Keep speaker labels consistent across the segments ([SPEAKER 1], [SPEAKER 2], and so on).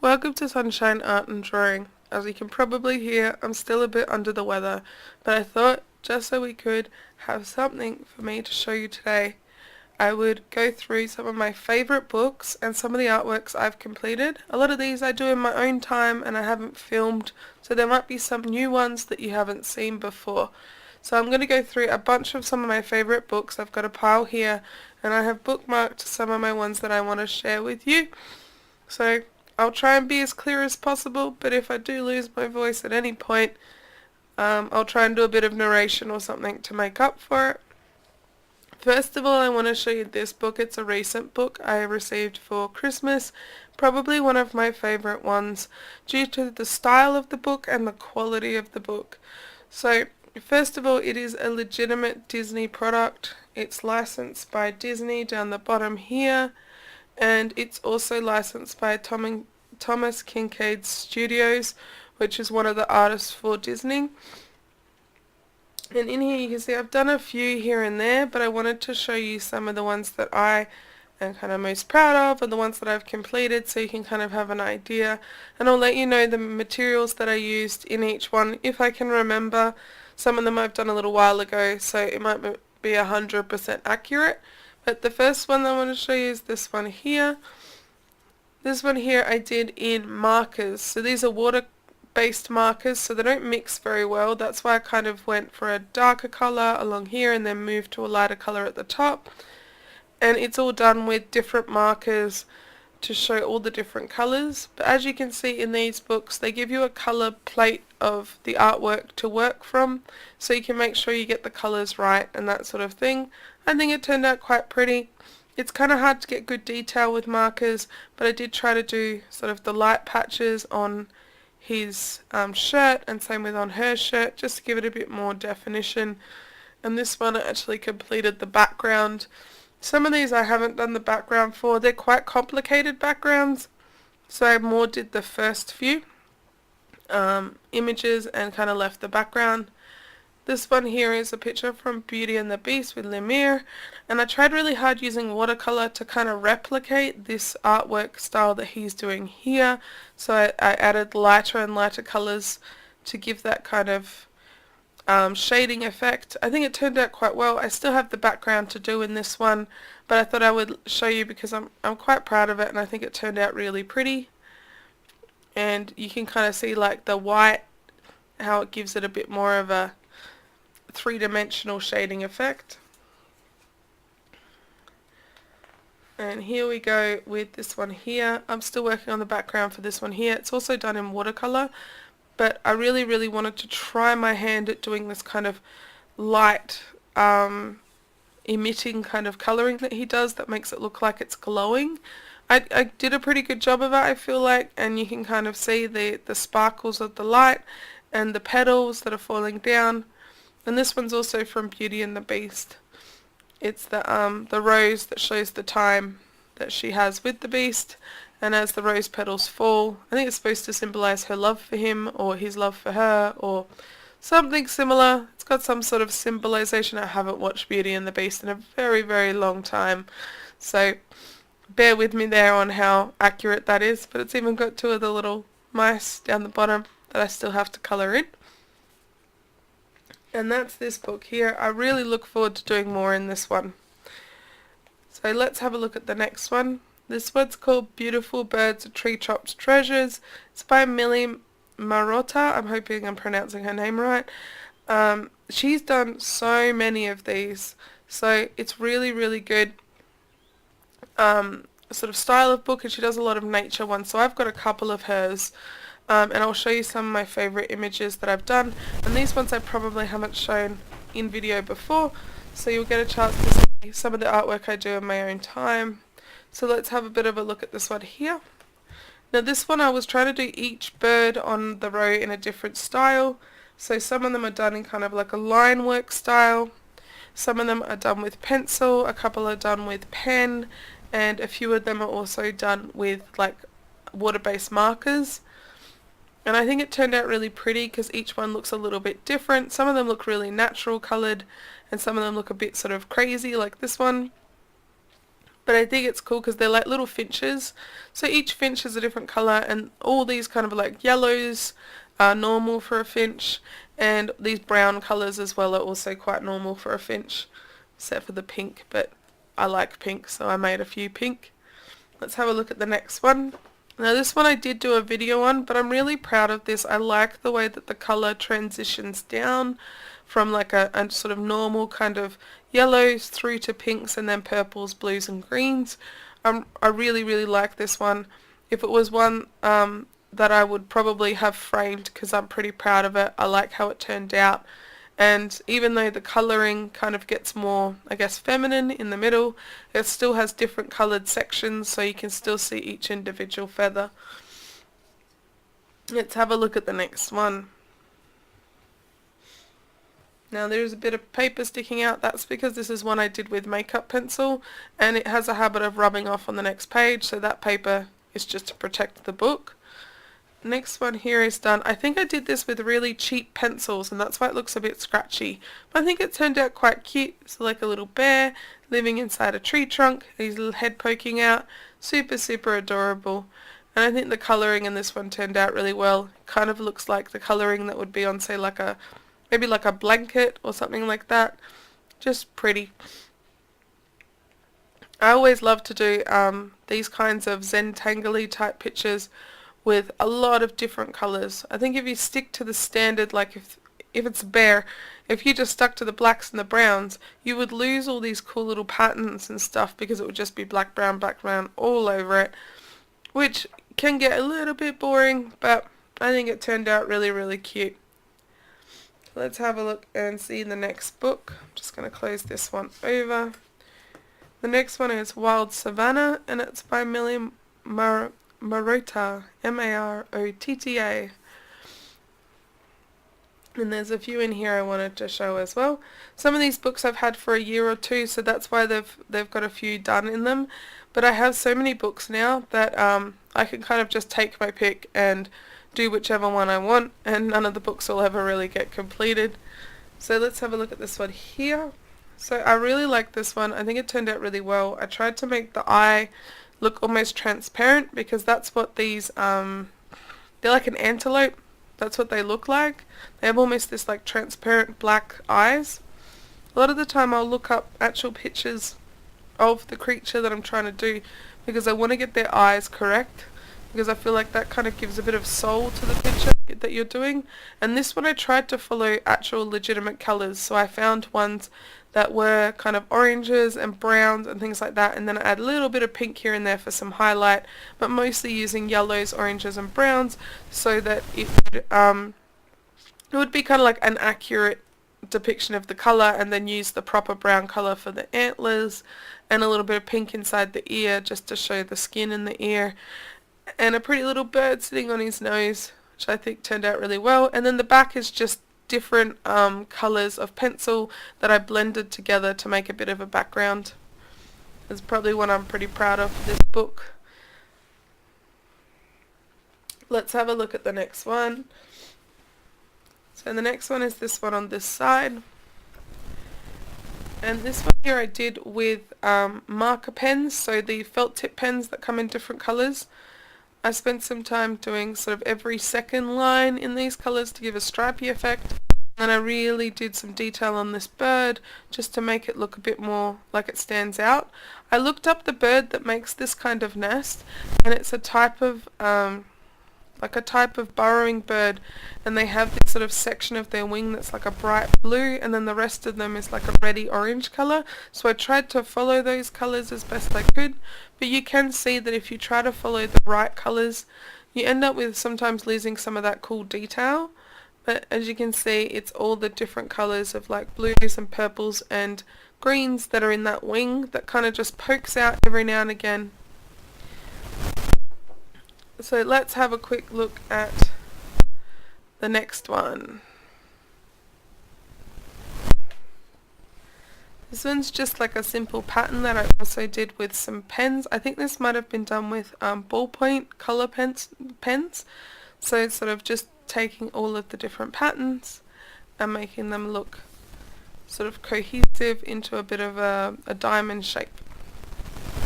[SPEAKER 1] Welcome to Sunshine Art and Drawing. As you can probably hear, I'm still a bit under the weather, but I thought just so we could have something for me to show you today, I would go through some of my favourite books and some of the artworks I've completed. A lot of these I do in my own time and I haven't filmed, so there might be some new ones that you haven't seen before. So I'm going to go through a bunch of some of my favourite books. I've got a pile here and I have bookmarked some of my ones that I want to share with you. So I'll try and be as clear as possible, but if I do lose my voice at any point, I'll try and do a bit of narration or something to make up for it. First of all, I want to show you this book. It's a recent book I received for Christmas, probably one of my favourite ones due to the style of the book and the quality of the book. So first of all, it is a legitimate Disney product. It's licensed by Disney down the bottom here, and it's also licensed by Thomas Kincaid Studios, which is one of the artists for Disney. And in here you can see I've done a few here and there, but I wanted to show you some of the ones that I am kind of most proud of and the ones that I've completed, so you can kind of have an idea. And I'll let you know the materials that I used in each one if I can remember. Some of them I've done a little while ago, so it might be 100% accurate. But the first one I want to show you is this one here. This one here I did in markers. So these are water-based markers, so they don't mix very well. That's why I kind of went for a darker colour along here and then moved to a lighter colour at the top. And it's all done with different markers to show all the different colours. But as you can see in these books, they give you a colour plate of the artwork to work from, so you can make sure you get the colours right and that sort of thing. I think it turned out quite pretty. It's kind of hard to get good detail with markers, but I did try to do sort of the light patches on his shirt and same with on her shirt, just to give it a bit more definition. And this one I actually completed the background. Some of these I haven't done the background for. They're quite complicated backgrounds, so I more did the first few images and kind of left the background. This one here is a picture from Beauty and the Beast with Lumiere, and I tried really hard using watercolor to kind of replicate this artwork style that he's doing here. So I added lighter and lighter colors to give that kind of shading effect. I think it turned out quite well. I still have the background to do in this one, but I thought I would show you because I'm quite proud of it and I think it turned out really pretty. And you can kind of see like the white, how it gives it a bit more of a three-dimensional shading effect. And here we go with this one here. I'm still working on the background for this one here. It's also done in watercolor, but I really wanted to try my hand at doing this kind of light emitting kind of coloring that he does that makes it look like it's glowing. I did a pretty good job of it, I feel like, and you can kind of see the sparkles of the light and the petals that are falling down. And this one's also from Beauty and the Beast. It's the rose that shows the time that she has with the Beast, and as the rose petals fall, I think it's supposed to symbolize her love for him or his love for her or something similar. It's got some sort of symbolization. I haven't watched Beauty and the Beast in a very long time, so bear with me there on how accurate that is. But it's even got two of the little mice down the bottom that I still have to colour in. And that's this book here. I really look forward to doing more in this one. So let's have a look at the next one. This one's called Beautiful Birds of Tree-Topped Treasures. It's by Millie Marotta. I'm hoping I'm pronouncing her name right. She's done so many of these, so it's really good sort of style of book, and she does a lot of nature ones. So I've got a couple of hers. And I'll show you some of my favourite images that I've done, and these ones I probably haven't shown in video before, so you'll get a chance to see some of the artwork I do in my own time. So let's have a bit of a look at this one here. Now this one I was trying to do each bird on the row in a different style, so some of them are done in kind of like a line work style, some of them are done with pencil, a couple are done with pen, and a few of them are also done with like water-based markers. And I think it turned out really pretty because each one looks a little bit different. Some of them look really natural coloured and some of them look a bit sort of crazy like this one. But I think it's cool because they're like little finches. So each finch is a different colour, and all these kind of like yellows are normal for a finch, and these brown colours as well are also quite normal for a finch, except for the pink, but I like pink, so I made a few pink. Let's have a look at the next one. Now this one I did do a video on, but I'm really proud of this. I like the way that the colour transitions down from like a sort of normal kind of yellows through to pinks and then purples, blues and greens. I really like this one. If it was one that I would probably have framed because I'm pretty proud of it. I like how it turned out. And even though the colouring kind of gets more, I guess, feminine in the middle, it still has different coloured sections so you can still see each individual feather. Let's have a look at the next one. Now there's a bit of paper sticking out. That's because this is one I did with makeup pencil, and it has a habit of rubbing off on the next page, so that paper is just to protect the book. Next one here is done. I think I did this with really cheap pencils, and that's why it looks a bit scratchy. But I think it turned out quite cute. So like a little bear living inside a tree trunk, his little head poking out. Super adorable. And I think the colouring in this one turned out really well. It kind of looks like the colouring that would be on, say, like a maybe like a blanket or something like that. Just pretty. I always love to do these kinds of Zentangle type pictures with a lot of different colours. I think if you stick to the standard, like if it's a bear, if you just stuck to the blacks and the browns, you would lose all these cool little patterns and stuff because it would just be black, brown all over it, which can get a little bit boring, but I think it turned out really cute. Let's have a look and see the next book. I'm just going to close this one over. The next one is Wild Savannah, and it's by Millie Marotta, M-A-R-O-T-T-A. And there's a few in here I wanted to show as well. Some of these books I've had for a year or two, so that's why they've got a few done in them. But I have so many books now that I can kind of just take my pick and do whichever one I want, and none of the books will ever really get completed. So let's have a look at this one here. So I really like this one. I think it turned out really well. I tried to make the eye look almost transparent because that's what these they're like an antelope. That's what they look like. They have almost this like transparent black eyes. A lot of the time I'll look up actual pictures of the creature that I'm trying to do because I want to get their eyes correct, because I feel like that kind of gives a bit of soul to the picture that you're doing. And this one I tried to follow actual legitimate colours, so I found ones that were kind of oranges and browns and things like that, and then I add a little bit of pink here and there for some highlight, but mostly using yellows, oranges and browns so that it would be kind of like an accurate depiction of the colour, and then use the proper brown colour for the antlers and a little bit of pink inside the ear just to show the skin in the ear, and a pretty little bird sitting on his nose, which I think turned out really well. And then the back is just different colours of pencil that I blended together to make a bit of a background. It's probably one I'm pretty proud of for this book. Let's have a look at the next one. So the next one is this one on this side. And this one here I did with marker pens, so the felt tip pens that come in different colours. I spent some time doing sort of every second line in these colours to give a stripy effect, and I really did some detail on this bird just to make it look a bit more like it stands out. I looked up the bird that makes this kind of nest, and it's a type of like a type of burrowing bird, and they have this sort of section of their wing that's like a bright blue, and then the rest of them is like a reddy orange colour. So I tried to follow those colours as best I could, but you can see that if you try to follow the right colours, you end up with sometimes losing some of that cool detail. But as you can see, it's all the different colours of like blues and purples and greens that are in that wing that kind of just pokes out every now and again. So let's have a quick look at the next one. This one's just like a simple pattern that I also did with some pens. I think this might have been done with ballpoint colour pens. So it's sort of just taking all of the different patterns and making them look sort of cohesive into a bit of a diamond shape.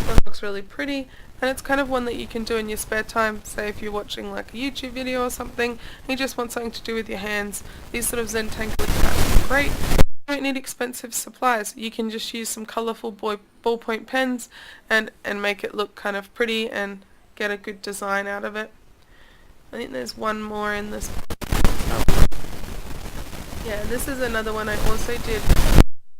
[SPEAKER 1] one looks really pretty, and it's kind of one that you can do in your spare time. Say if you're watching like a YouTube video or something and you just want something to do with your hands, these sort of Zentangle patterns are great. You don't need expensive supplies. You can just use some colourful ballpoint pens and make it look kind of pretty and get a good design out of it. I think there's one more in this. Yeah, this is another one. I also did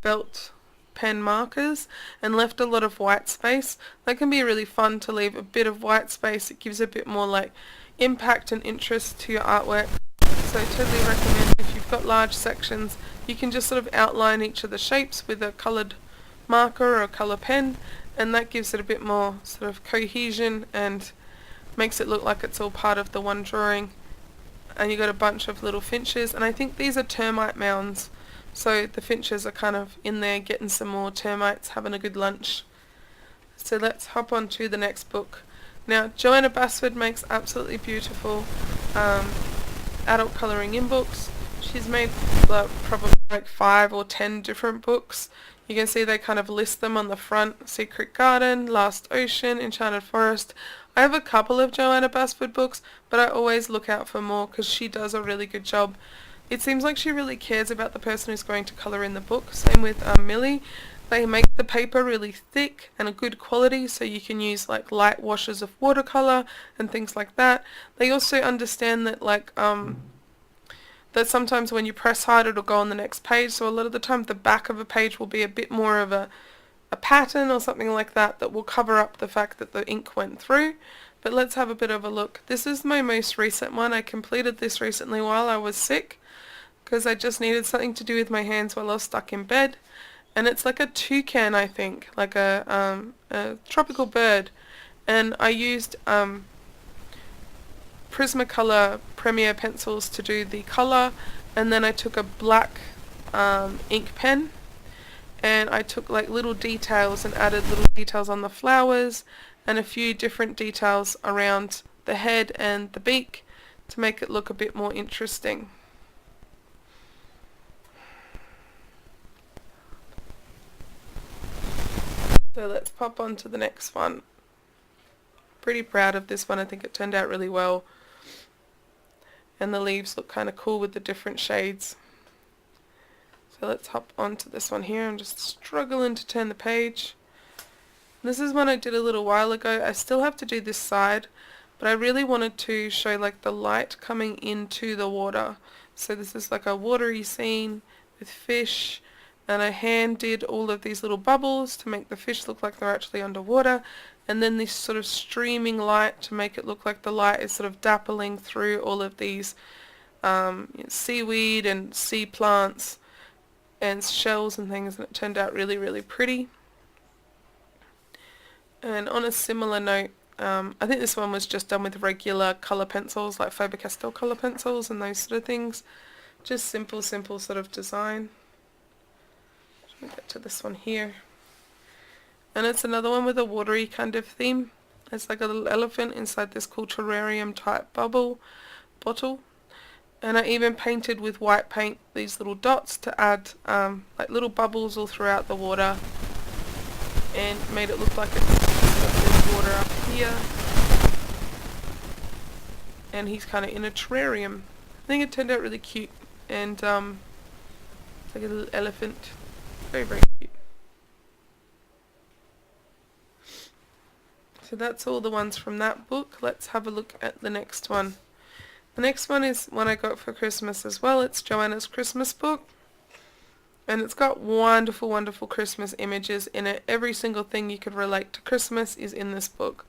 [SPEAKER 1] felt pen markers and left a lot of white space. That can be really fun to leave a bit of white space. It gives a bit more like impact and interest to your artwork. So I totally recommend, if you've got large sections, you can just sort of outline each of the shapes with a coloured marker or a colour pen, and that gives it a bit more sort of cohesion and makes it look like it's all part of the one drawing. And you got a bunch of little finches, and I think these are termite mounds. So the finches are kind of in there getting some more termites, having a good lunch. So let's hop on to the next book. Now, Joyner Basford makes absolutely beautiful adult colouring in books. She's made probably like 5 or 10 different books. You can see they kind of list them on the front. Secret Garden, Last Ocean, Enchanted Forest. I have a couple of Johanna Basford books, but I always look out for more because she does a really good job. It seems like she really cares about the person who's going to colour in the book. Same with Millie. They make the paper really thick and a good quality, so you can use like light washes of watercolour and things like that. They also understand that that sometimes when you press hard it'll go on the next page, so a lot of the time the back of a page will be a bit more of a pattern or something like that that will cover up the fact that the ink went through. But let's have a bit of a look. This is my most recent one. I completed this recently while I was sick because I just needed something to do with my hands while I was stuck in bed. And it's like a toucan, I think, like a tropical bird. And I used Prismacolor Premier pencils to do the colour, and then I took a black ink pen, and I took like little details and added little details on the flowers and a few different details around the head and the beak to make it look a bit more interesting. So let's pop on to the next one. Pretty proud of this one. I think it turned out really well. And the leaves look kind of cool with the different shades. So let's hop on to this one here. I'm just struggling to turn the page. This is one I did a little while ago. I still have to do this side, but I really wanted to show like the light coming into the water. So this is like a watery scene with fish, and I hand did all of these little bubbles to make the fish look like they're actually underwater, and then this sort of streaming light to make it look like the light is sort of dappling through all of these seaweed and sea plants and shells and things, and it turned out really, really pretty. And on a similar note, I think this one was just done with regular colour pencils, like Faber-Castell colour pencils and those sort of things. Just simple sort of design. Let me get to this one here. And it's another one with a watery kind of theme. It's like a little elephant inside this cool terrarium type bottle. And I even painted with white paint these little dots to add like little bubbles all throughout the water, and made it look like it's there's water up here. And he's kind of in a terrarium. I think it turned out really cute, and it's like a little elephant. Very, very cute. So that's all the ones from that book. Let's have a look at the next one. The next one is one I got for Christmas as well. It's Joanna's Christmas book. And it's got wonderful, wonderful Christmas images in it. Every single thing you could relate to Christmas is in this book.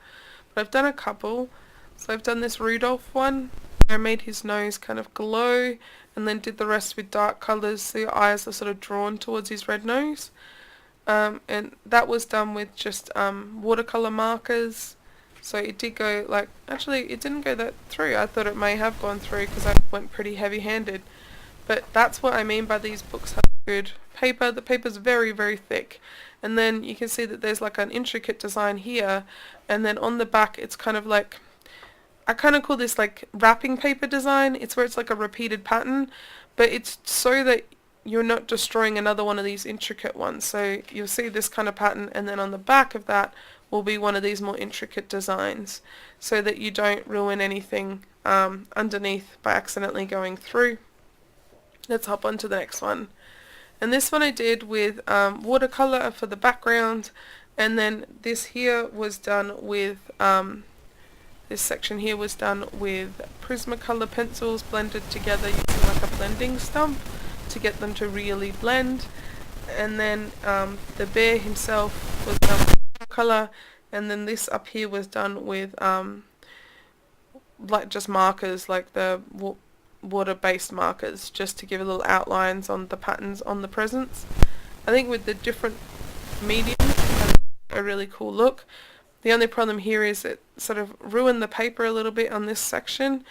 [SPEAKER 1] But I've done a couple. So I've done this Rudolph one. I made his nose kind of glow, and then did the rest with dark colours so your eyes are sort of drawn towards his red nose. And that was done with just watercolor markers. So it did go like, actually it didn't go that through. I thought it may have gone through because I went pretty heavy handed. But that's what I mean by these books have good paper. The paper's very, very thick. And then you can see that there's like an intricate design here, and then on the back it's kind of like, I kind of call this like wrapping paper design. It's where it's like a repeated pattern, but it's so that you're not destroying another one of these intricate ones. So you'll see this kind of pattern, and then on the back of that will be one of these more intricate designs, so that you don't ruin anything underneath by accidentally going through. Let's hop on to the next one. And this one I did with watercolor for the background, and then this here was done with this section here was done with Prismacolor pencils blended together using like a blending stump to get them to really blend. And then the bear himself was done with watercolor, and then this up here was done with like just markers, like the water-based markers, just to give a little outlines on the patterns on the presents. I think with the different mediums it has a really cool look. The only problem here is it sort of ruined the paper a little bit on this section.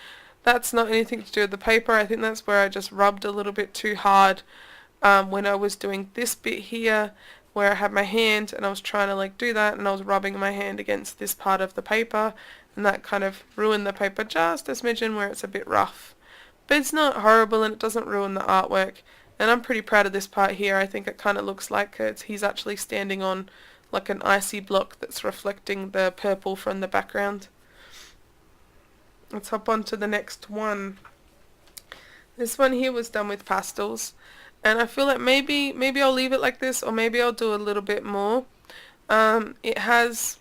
[SPEAKER 1] That's not anything to do with the paper. I think that's where I just rubbed a little bit too hard when I was doing this bit here, where I had my hand and I was trying to like do that, and I was rubbing my hand against this part of the paper, and that kind of ruined the paper just a smidgen where it's a bit rough. But it's not horrible, and it doesn't ruin the artwork. And I'm pretty proud of this part here. I think it kind of looks like he's actually standing on like an icy block that's reflecting the purple from the background. Let's hop on to the next one. This one here was done with pastels, and I feel like maybe I'll leave it like this, or maybe I'll do a little bit more. It has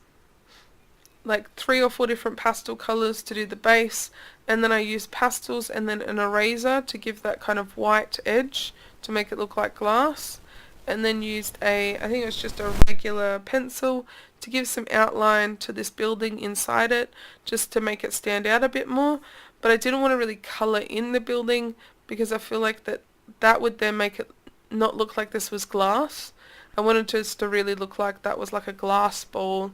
[SPEAKER 1] like 3 or 4 different pastel colors to do the base, and then I used pastels and then an eraser to give that kind of white edge to make it look like glass, and then used I think it was just a regular pencil to give some outline to this building inside it, just to make it stand out a bit more. But I didn't want to really colour in the building, because I feel like that would then make it not look like this was glass. I wanted it to really look like that was like a glass ball,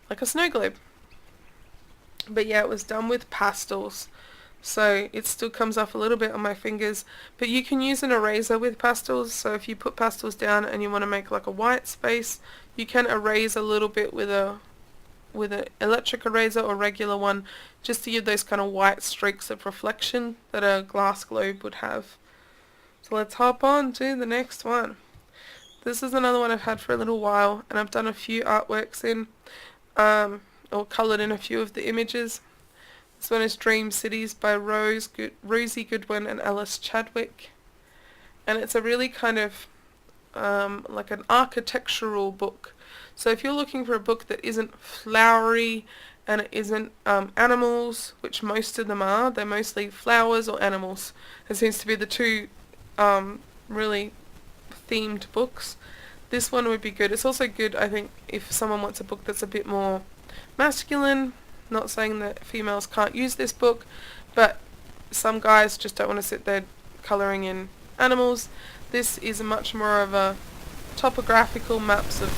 [SPEAKER 1] like a snow globe. But yeah, it was done with pastels, so it still comes off a little bit on my fingers. But you can use an eraser with pastels, so if you put pastels down and you want to make like a white space, you can erase a little bit with an electric eraser or regular one, just to give those kind of white streaks of reflection that a glass globe would have. So let's hop on to the next one. This is another one I've had for a little while, and I've done a few artworks in, or coloured in a few of the images. This one is Dream Cities by Rosie Goodwin and Alice Chadwick, and it's a really kind of like an architectural book. So if you're looking for a book that isn't flowery and it isn't animals, which most of them are, they're mostly flowers or animals. It seems to be the two really themed books. This one would be good. It's also good, I think, if someone wants a book that's a bit more masculine. Not saying that females can't use this book, but some guys just don't want to sit there colouring in animals. This is much more of a topographical maps of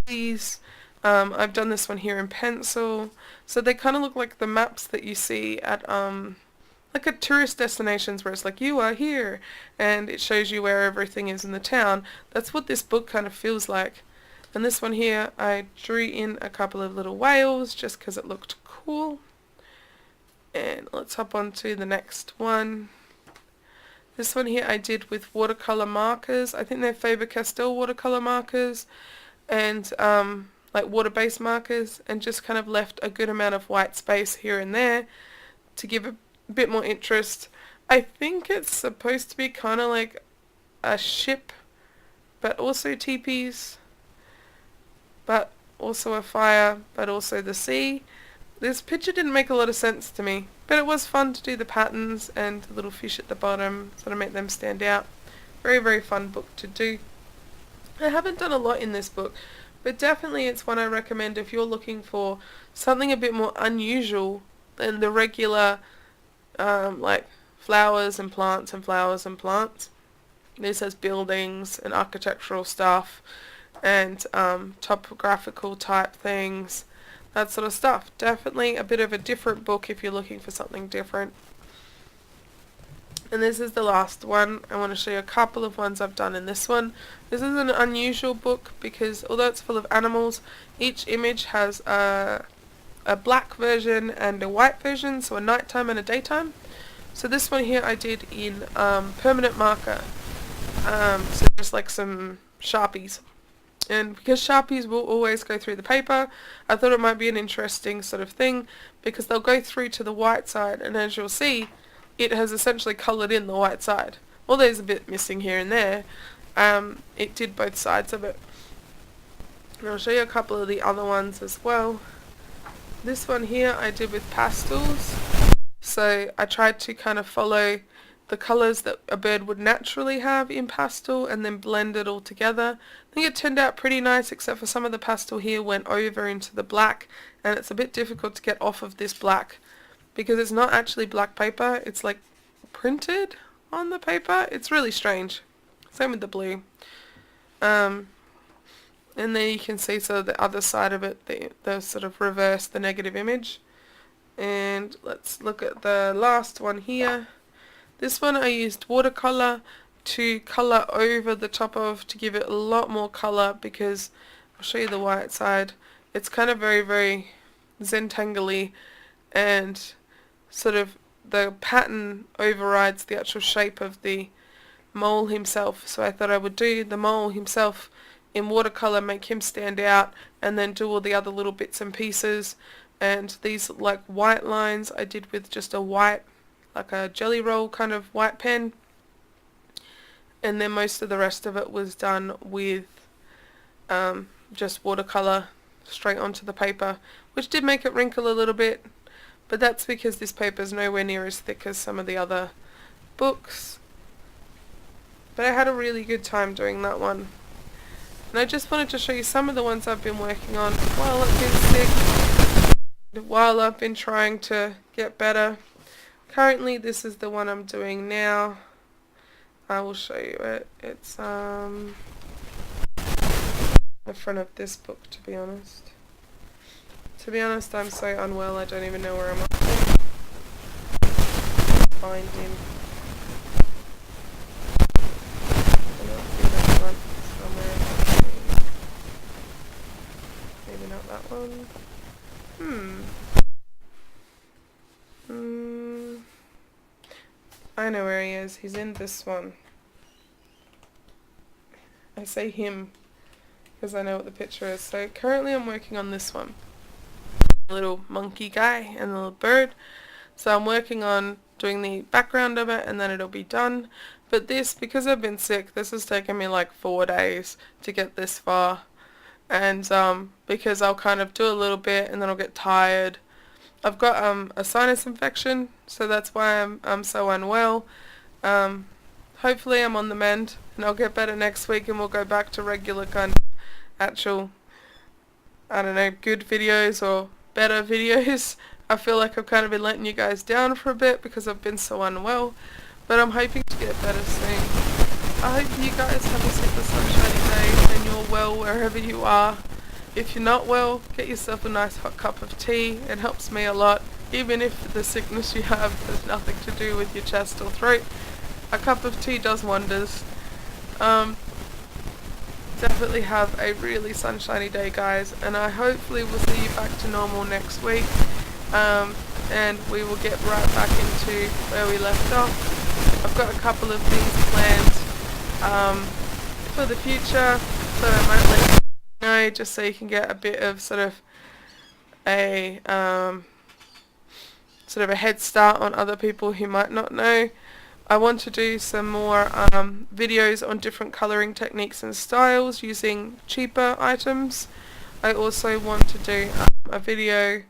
[SPEAKER 1] cities. I've done this one here in pencil, so they kind of look like the maps that you see at like at tourist destinations, where it's like, you are here, and it shows you where everything is in the town. That's what this book kind of feels like. And this one here, I drew in a couple of little whales just because it looked cool. And let's hop on to the next one. This one here I did with watercolor markers. I think they're Faber-Castell watercolor markers, and like water-based markers, and just kind of left a good amount of white space here and there to give a bit more interest. I think it's supposed to be kind of like a ship, but also teepees, but also a fire, but also the sea. This picture didn't make a lot of sense to me, but it was fun to do the patterns and the little fish at the bottom, sort of make them stand out. Very, very fun book to do. I haven't done a lot in this book, but definitely it's one I recommend if you're looking for something a bit more unusual than the regular like flowers and plants and flowers and plants. This has buildings and architectural stuff and topographical type things, that sort of stuff. Definitely a bit of a different book if you're looking for something different. And this is the last one. I want to show you a couple of ones I've done in this one. This is an unusual book because although it's full of animals, each image has a black version and a white version, so a nighttime and a daytime. So this one here I did in permanent marker, so just like some Sharpies. And because Sharpies will always go through the paper, I thought it might be an interesting sort of thing, because they'll go through to the white side, and as you'll see, it has essentially coloured in the white side. Although there's a bit missing here and there, it did both sides of it. And I'll show you a couple of the other ones as well. This one here I did with pastels, so I tried to kind of follow the colours that a bird would naturally have in pastel and then blend it all together. I think it turned out pretty nice, except for some of the pastel here went over into the black, and it's a bit difficult to get off of this black because it's not actually black paper, it's like printed on the paper. It's really strange. Same with the blue. And then you can see sort of the other side of it, the sort of reverse, the negative image. And let's look at the last one here. This one I used watercolor to colour over the top of, to give it a lot more colour, because I'll show you the white side. It's kind of very, very Zentangle-y, and sort of the pattern overrides the actual shape of the mole himself. So I thought I would do the mole himself in watercolor, make him stand out, and then do all the other little bits and pieces. And these like white lines I did with just a white, like a jelly roll kind of white pen, and then most of the rest of it was done with just watercolor straight onto the paper, which did make it wrinkle a little bit, but that's because this paper is nowhere near as thick as some of the other books. But I had a really good time doing that one. And I just wanted to show you some of the ones I've been working on while I've been sick, while I've been trying to get better. Currently this is the one I'm doing now. I will show you it. It's the front of this book, to be honest. To be honest, I'm so unwell I don't even know where I'm up to. Find him. Maybe not that one. I know where he is. He's in this one. I say him because I know what the picture is. So currently I'm working on this one. Little monkey guy and the little bird. So I'm working on doing the background of it, and then it'll be done. But this, because I've been sick, this has taken me like 4 days to get this far. And because I'll kind of do a little bit and then I'll get tired. I've got a sinus infection, so that's why I'm so unwell. Hopefully I'm on the mend and I'll get better next week, and we'll go back to regular kind of actual, I don't know, good videos or better videos. I feel like I've kind of been letting you guys down for a bit because I've been so unwell, but I'm hoping to get better soon. I hope you guys have a super sunshiny day and you're well wherever you are. If you're not well, get yourself a nice hot cup of tea. It helps me a lot. Even if the sickness you have has nothing to do with your chest or throat, a cup of tea does wonders. Definitely have a really sunshiny day, guys, and I hopefully will see you back to normal next week, and we will get right back into where we left off. I've got a couple of things planned for the future that I might let you know, just so you can get a bit of sort of a head start on other people who might not know. I want to do some more videos on different colouring techniques and styles using cheaper items. I also want to do a video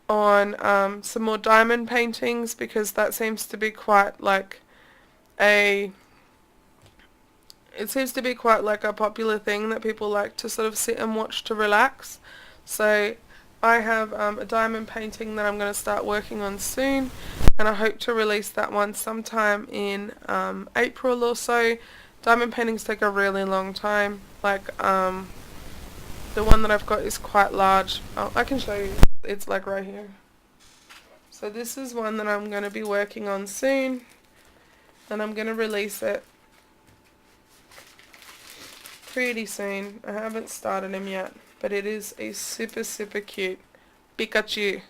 [SPEAKER 1] on some more diamond paintings, because that seems to be quite like a popular thing that people like to sort of sit and watch to relax. So I have a diamond painting that I'm going to start working on soon, and I hope to release that one sometime in April or so. Diamond paintings take a really long time. Like the one that I've got is quite large. Oh, I can show you. It's like right here. So this is one that I'm going to be working on soon, and I'm going to release it pretty soon. I haven't started him yet, but it is a super cute Pikachu.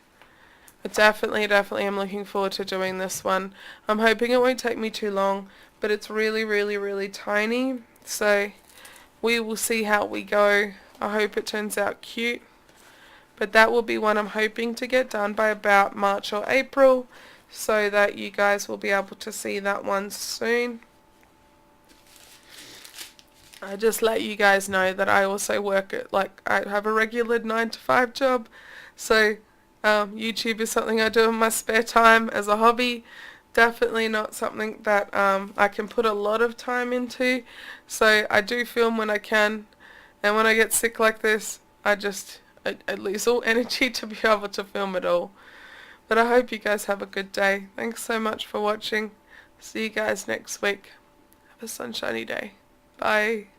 [SPEAKER 1] I definitely am looking forward to doing this one. I'm hoping it won't take me too long, but it's really tiny, so we will see how we go. I hope it turns out cute. But that will be one I'm hoping to get done by about March or April, so that you guys will be able to see that one soon. I just let you guys know that I also work at, like, I have a regular 9 to 5 job, so YouTube is something I do in my spare time as a hobby. Definitely not something that I can put a lot of time into, so I do film when I can, and when I get sick like this, I lose all energy to be able to film it all. But I hope you guys have a good day. Thanks so much for watching. See you guys next week. Have a sunshiny day. Bye.